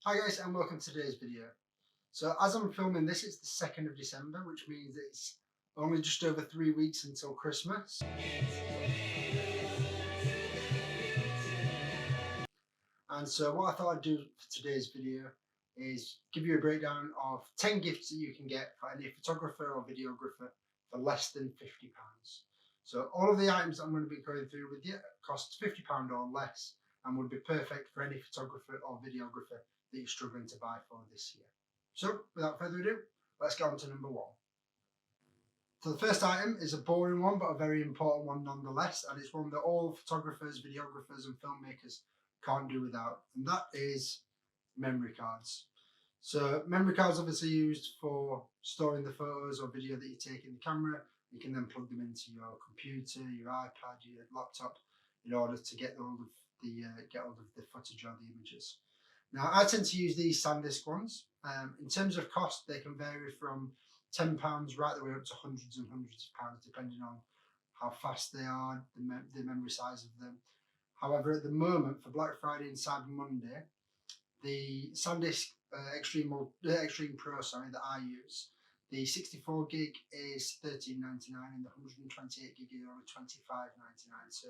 Hi guys and welcome to today's video. So as I'm filming this, it's the 2nd of December, which means it's only just over 3 weeks until Christmas. And so what I thought I'd do for today's video is give you a breakdown of 10 gifts that you can get for any photographer or videographer for less than £50. So all of the items that I'm going to be going through with you cost £50 or less and would be perfect for any photographer or videographer that you're struggling to buy for this year. So without further ado, let's get on to number one. So the first item is a boring one, but a very important one nonetheless, and it's one that all photographers, videographers and filmmakers can't do without, and that is memory cards. So memory cards obviously used for storing the photos or video that you take in the camera. You can then plug them into your computer, your iPad, your laptop in order to get hold of the footage or the images. Now I tend to use these SanDisk ones. In terms of cost, they can vary from £10 right the way up to hundreds and hundreds of pounds depending on how fast they are, the memory size of them. However, at the moment for Black Friday and Cyber Monday, the SanDisk Extreme Pro that I use, the 64 gig is £13.99 and the 128 gig is only £25.99. So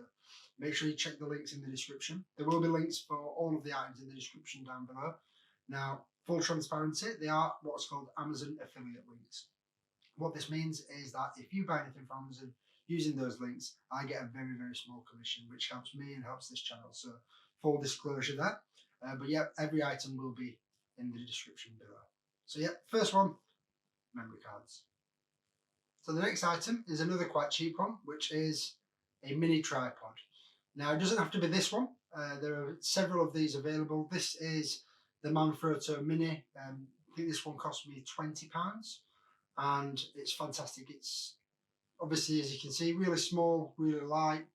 make sure you check the links in the description. There will be links for all of the items in the description down below. Now, full transparency, they are what's called Amazon affiliate links. What this means is that if you buy anything from Amazon using those links, I get a very, very small commission, which helps me and helps this channel. So full disclosure there. But yeah, every item will be in the description below. So yeah, first one, memory cards. So the next item is another quite cheap one, which is a mini tripod. Now it doesn't have to be this one. There are several of these available. This is the Manfrotto Mini. I think this one cost me £20 and it's fantastic. It's obviously, as you can see, really small, really light.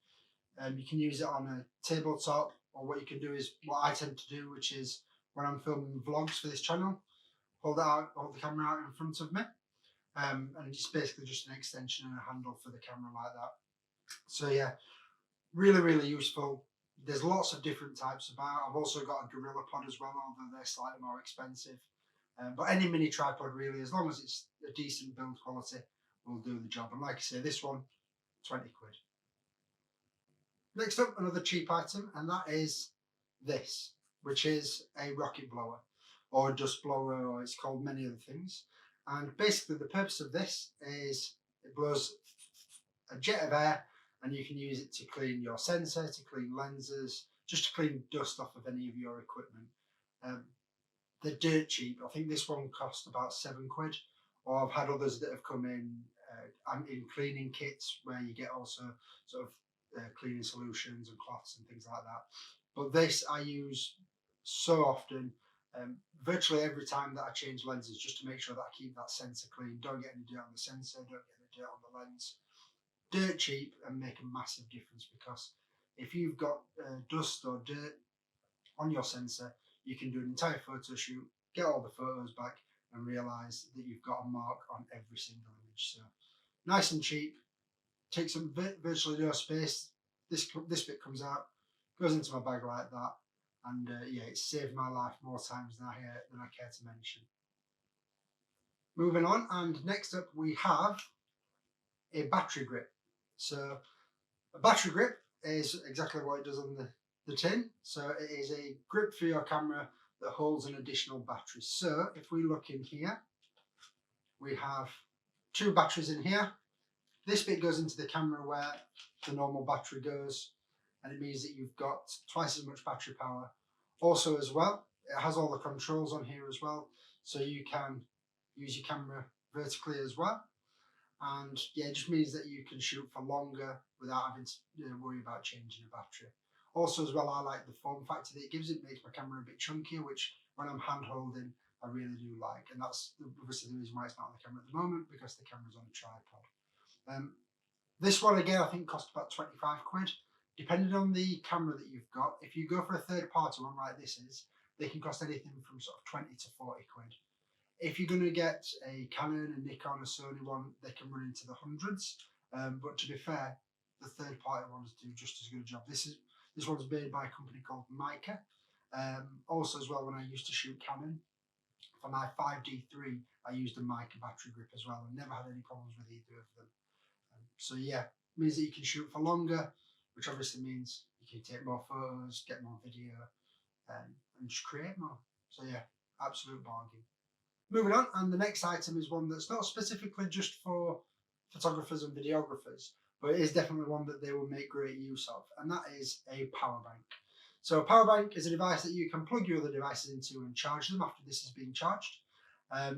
You can use it on a tabletop, or what you can do is what I tend to do, which is when I'm filming vlogs for this channel, hold the camera out in front of me, and it's basically just an extension and a handle for the camera like that. So yeah, really, really useful. There's lots of different types about. I've also got a Gorilla Pod as well, although they're slightly more expensive. But any mini tripod really, as long as it's a decent build quality, will do the job. And like I say, this one, 20 quid. Next up, another cheap item, and that is this, which is a rocket blower or a dust blower, or it's called many other things. And basically the purpose of this is it blows a jet of air and you can use it to clean your sensor, to clean lenses, just to clean dust off of any of your equipment. They're dirt cheap. I think this one cost about 7 quid, or I've had others that have come in cleaning kits where you get also sort of cleaning solutions and cloths and things like that. But this I use so often, virtually every time that I change lenses, just to make sure that I keep that sensor clean, don't get any dirt on the sensor, don't get any dirt on the lens. Dirt cheap and make a massive difference, because if you've got dust or dirt on your sensor, you can do an entire photo shoot, get all the photos back and realise that you've got a mark on every single image. So nice and cheap, takes up virtually no space. This bit comes out, goes into my bag like that, and yeah, it's saved my life more times than I care to mention. Moving on, and next up we have a battery grip. So a battery grip is exactly what it does on the tin. So it is a grip for your camera that holds an additional battery. So if we look in here, we have 2 batteries in here. This bit goes into the camera where the normal battery goes, and it means that you've got twice as much battery power. Also as well, it has all the controls on here as well, so you can use your camera vertically as well. And yeah, it just means that you can shoot for longer without having to worry about changing a battery. Also as well, I like the form factor that it gives. It makes my camera a bit chunkier, which when I'm hand holding, I really do like. And that's obviously the reason why it's not on the camera at the moment, because the camera's on a tripod. This one again, I think cost about 25 quid. Depending on the camera that you've got, if you go for a third party one like this is, they can cost anything from sort of 20 to 40 quid. If you're going to get a Canon, a Nikon, a Sony one, they can run into the hundreds. But to be fair, the third party ones do just as good a job. This one's made by a company called Mica. Also as well, when I used to shoot Canon, for my 5D3, I used a mica battery grip as well, and never had any problems with either of them. So yeah, means that you can shoot for longer, which obviously means you can take more photos, get more video, and just create more. So yeah, absolute bargain. Moving on, and the next item is one that's not specifically just for photographers and videographers, but it is definitely one that they will make great use of, and that is a power bank. So a power bank is a device that you can plug your other devices into and charge them after this is being charged.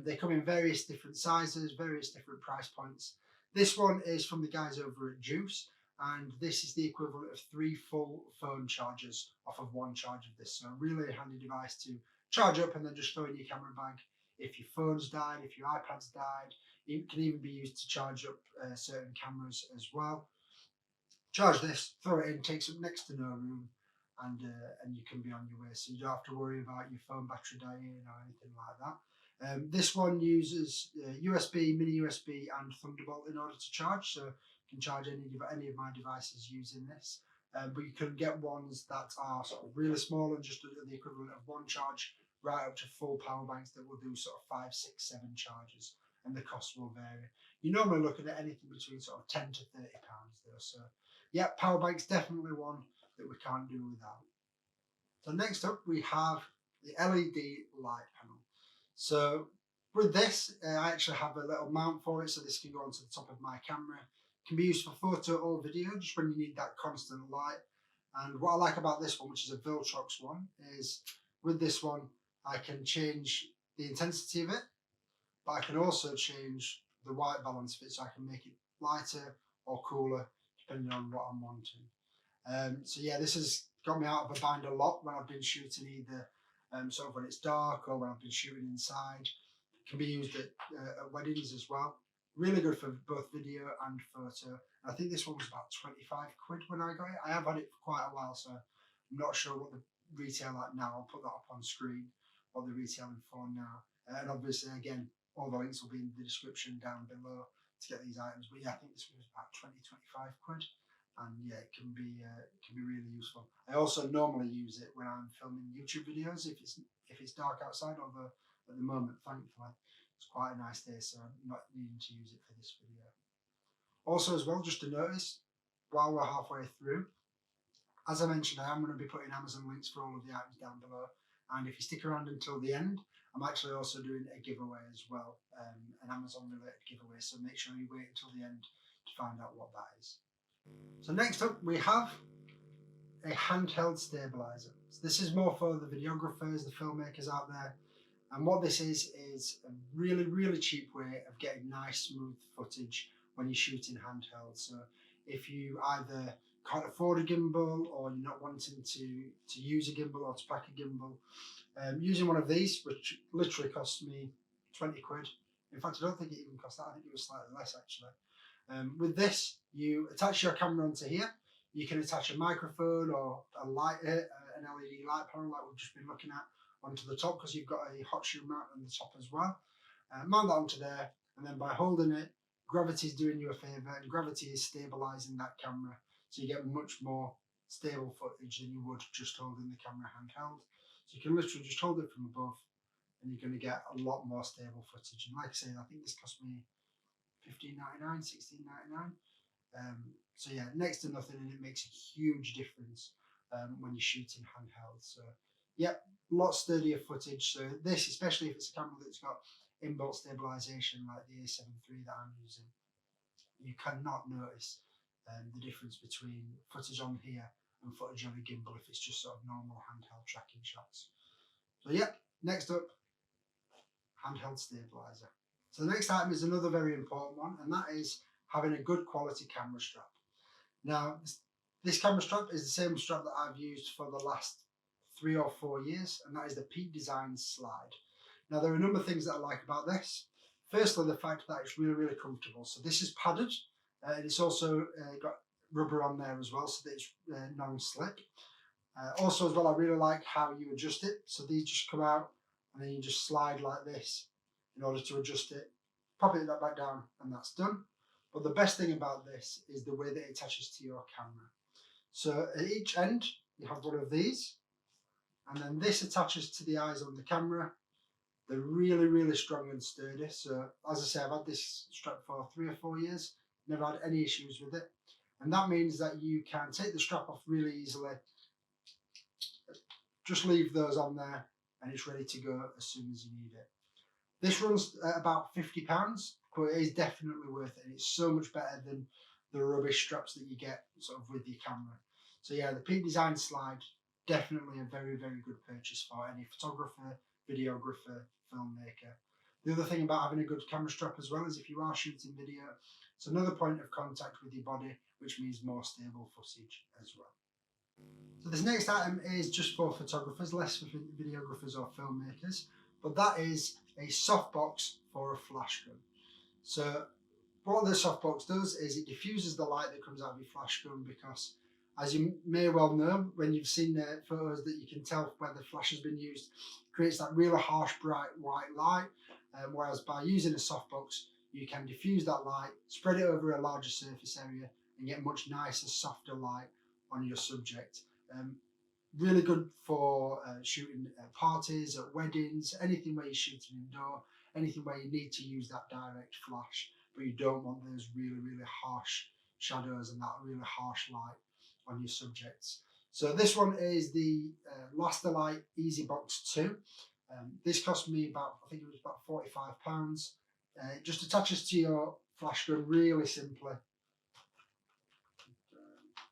They come in various different sizes, various different price points. This one is from the guys over at Juice, and this is the equivalent of 3 full phone chargers off of one charge of this. So a really handy device to charge up and then just throw in your camera bag. If your phone's died, if your iPad's died, it can even be used to charge up certain cameras as well. Charge this, throw it in, takes up next to no room, and you can be on your way. So you don't have to worry about your phone battery dying or anything like that. This one uses USB, mini USB, and Thunderbolt in order to charge. So you can charge any of my devices using this. But you can get ones that are sort of really small and just the equivalent of one charge, right up to full power banks that will do sort of 5, 6, 7 charges, and the cost will vary. You're normally looking at anything between sort of £10 to £30 though. So yeah, power bank's definitely one that we can't do without. So next up we have the LED light panel. So with this, I actually have a little mount for it, so this can go onto the top of my camera. It can be used for photo or video, just when you need that constant light. And what I like about this one, which is a Viltrox one, is with this one I can change the intensity of it, but I can also change the white balance of it, so I can make it lighter or cooler depending on what I'm wanting. So yeah, this has got me out of a bind a lot when I've been shooting, either sort of when it's dark or when I've been shooting inside. It can be used at weddings as well. Really good for both video and photo. I think this one was about 25 quid when I got it. I have had it for quite a while, so I'm not sure what the retail at now. I'll put that up on screen, what they're retailing for now. And obviously, again, all the links will be in the description down below to get these items. But yeah, I think this one was about 20, 25 quid. And yeah, it can be really useful. I also normally use it when I'm filming YouTube videos if it's dark outside, although at the moment, thankfully, it's quite a nice day, so I'm not needing to use it for this video. Also as well, just to notice, while we're halfway through, as I mentioned, I am going to be putting Amazon links for all of the items down below, and if you stick around until the end, I'm actually also doing a giveaway as well, an Amazon related giveaway, so make sure you wait until the end to find out what that is. So next up we have a handheld stabilizer. So this is more for the videographers, the filmmakers out there. And what this is a really, really cheap way of getting nice, smooth footage when you're shooting handheld. So if you either can't afford a gimbal or you're not wanting to use a gimbal or to pack a gimbal, using one of these, which literally cost me 20 quid. In fact, I don't think it even cost that. I think it was slightly less actually. With this, you attach your camera onto here. You can attach a microphone or a light, an LED light panel like we've just been looking at, onto the top, because you've got a hot shoe mount on the top as well. Mount that onto there, and then by holding it, gravity's doing you a favour, and gravity is stabilising that camera, so you get much more stable footage than you would just holding the camera handheld. So you can literally just hold it from above, and you're going to get a lot more stable footage. And like I say, I think this cost me $15.99, $16.99. So yeah, next to nothing, and it makes a huge difference when you're shooting handheld. So yep, a lot sturdier footage. So this, especially if it's a camera that's got inbuilt stabilization like the A7 III that I'm using, you cannot notice the difference between footage on here and footage on a gimbal if it's just sort of normal handheld tracking shots. So yep, next up, handheld stabilizer. So the next item is another very important one, and that is having a good quality camera strap. Now, this camera strap is the same strap that I've used for the last 3 or 4 years, and that is the Peak Design Slide. Now, there are a number of things that I like about this. Firstly, the fact that it's really, really comfortable. So this is padded, and it's also got rubber on there as well, so that it's non-slip. Also as well, I really like how you adjust it. So these just come out, and then you just slide like this in order to adjust it. Pop it back down, and that's done. But the best thing about this is the way that it attaches to your camera. So at each end, you have one of these, And then this attaches to the eyes on the camera. They're really, really strong and sturdy. So as I say, I've had this strap for 3 or 4 years, never had any issues with it. And that means that you can take the strap off really easily, just leave those on there, and it's ready to go as soon as you need it. This runs at about £50, but it is definitely worth it. And it's so much better than the rubbish straps that you get sort of with your camera. So yeah, the Peak Design Slide, definitely a very, very good purchase for any photographer, videographer, filmmaker. The other thing about having a good camera strap as well is if you are shooting video, it's another point of contact with your body, which means more stable footage as well. So this next item is just for photographers, less for videographers or filmmakers, but that is a softbox for a flash gun. So what the softbox does is it diffuses the light that comes out of your flash gun, because as you may well know, when you've seen photos that you can tell where the flash has been used, it creates that really harsh bright white light, whereas by using a softbox you can diffuse that light, spread it over a larger surface area and get much nicer, softer light on your subject. Really good for shooting at parties, at weddings, anything where you're shooting indoor, anything where you need to use that direct flash, but you don't want those really, really harsh shadows and that really harsh light on your subjects. So this one is the Lasterlight Easy Box 2. This cost me about, I think it was about £45. It just attaches to your flash gun really simply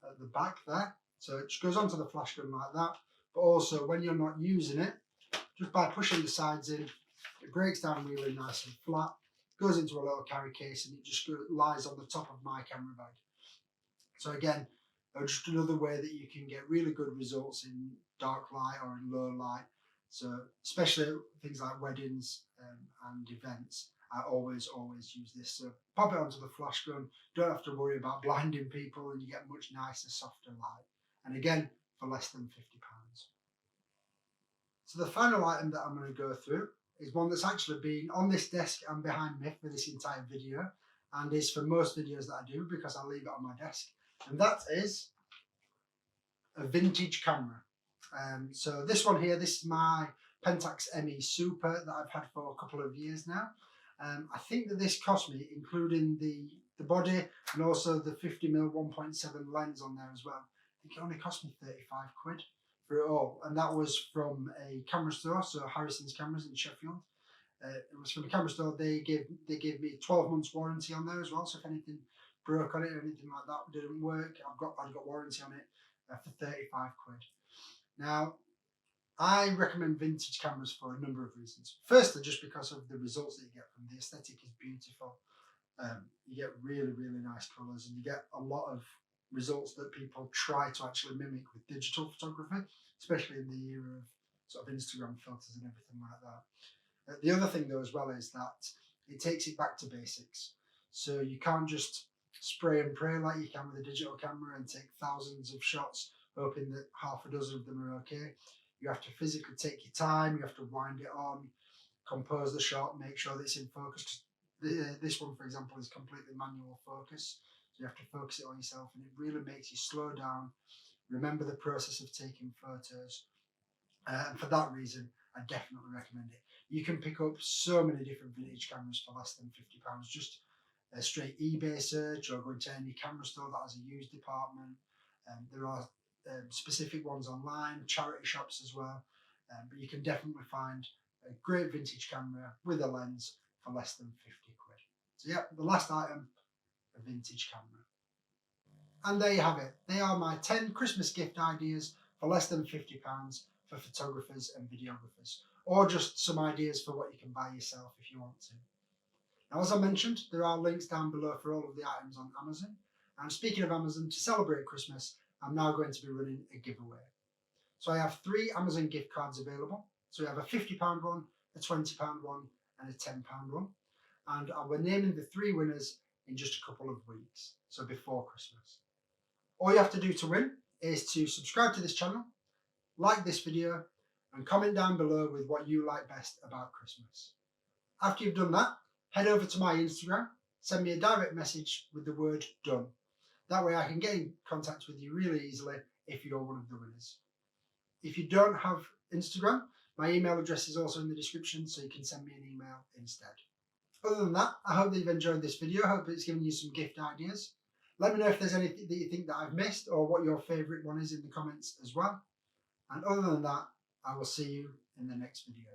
at the back there. So it just goes onto the flash gun like that. But also when you're not using it, just by pushing the sides in, it breaks down really nice and flat, goes into a little carry case, and it just lies on the top of my camera bag. So again, just another way that you can get really good results in dark light or in low light. So especially things like weddings and events, I always use this. So pop it onto the flash gun, don't have to worry about blinding people, and you get much nicer, softer light. And again, for less than £50. So the final item that I'm going to go through is one that's actually been on this desk and behind me for this entire video, and is for most videos that I do because I leave it on my desk. And that is a vintage camera. So this one here, this is my Pentax ME Super that I've had for a couple of years now. I think that this cost me, including the body and also the 50mm 1.7 lens on there as well, I think it only cost me 35 quid for it all. And that was from a camera store, so Harrison's Cameras in Sheffield. It was from a camera store. They gave me 12 months warranty on there as well, so if anything broke on it or anything like that didn't work, I've got warranty on it for 35 quid. Now, I recommend vintage cameras for a number of reasons. Firstly, just because of the results that you get from the aesthetic is beautiful. You get really, really nice colours, and you get a lot of results that people try to actually mimic with digital photography, especially in the era of sort of Instagram filters and everything like that. The other thing though as well is that it takes it back to basics. So you can't just spray and pray like you can with a digital camera and take thousands of shots hoping that half a dozen of them are okay. You have to physically take your time, you have to wind it on, compose the shot, make sure that it's in focus. This one, for example, is completely manual focus, so you have to focus it on yourself, and it really makes you slow down, remember the process of taking photos, and for that reason I definitely recommend it. You can pick up so many different vintage cameras for less than £50, just a straight eBay search or go into any camera store that has a used department. There are specific ones online, charity shops as well, but you can definitely find a great vintage camera with a lens for less than 50 quid. So yeah, the last item, a vintage camera. And there you have it. They are my 10 Christmas gift ideas for less than £50 for photographers and videographers, or just some ideas for what you can buy yourself if you want to. Now, as I mentioned, there are links down below for all of the items on Amazon. And speaking of Amazon, to celebrate Christmas, I'm now going to be running a giveaway. So I have 3 Amazon gift cards available. So we have a £50 one, a £20 one, and a £10 one. And we're naming the 3 winners in just a couple of weeks, so before Christmas. All you have to do to win is to subscribe to this channel, like this video, and comment down below with what you like best about Christmas. After you've done that, head over to my Instagram, send me a direct message with the word done. That way I can get in contact with you really easily if you're one of the winners. If you don't have Instagram. My email address is also in the description, so you can send me an email instead. Other than that, I hope that you've enjoyed this video. I hope it's given you some gift ideas. Let me know if there's anything that you think that I've missed or what your favourite one is in the comments as well. And other than that, I will see you in the next video.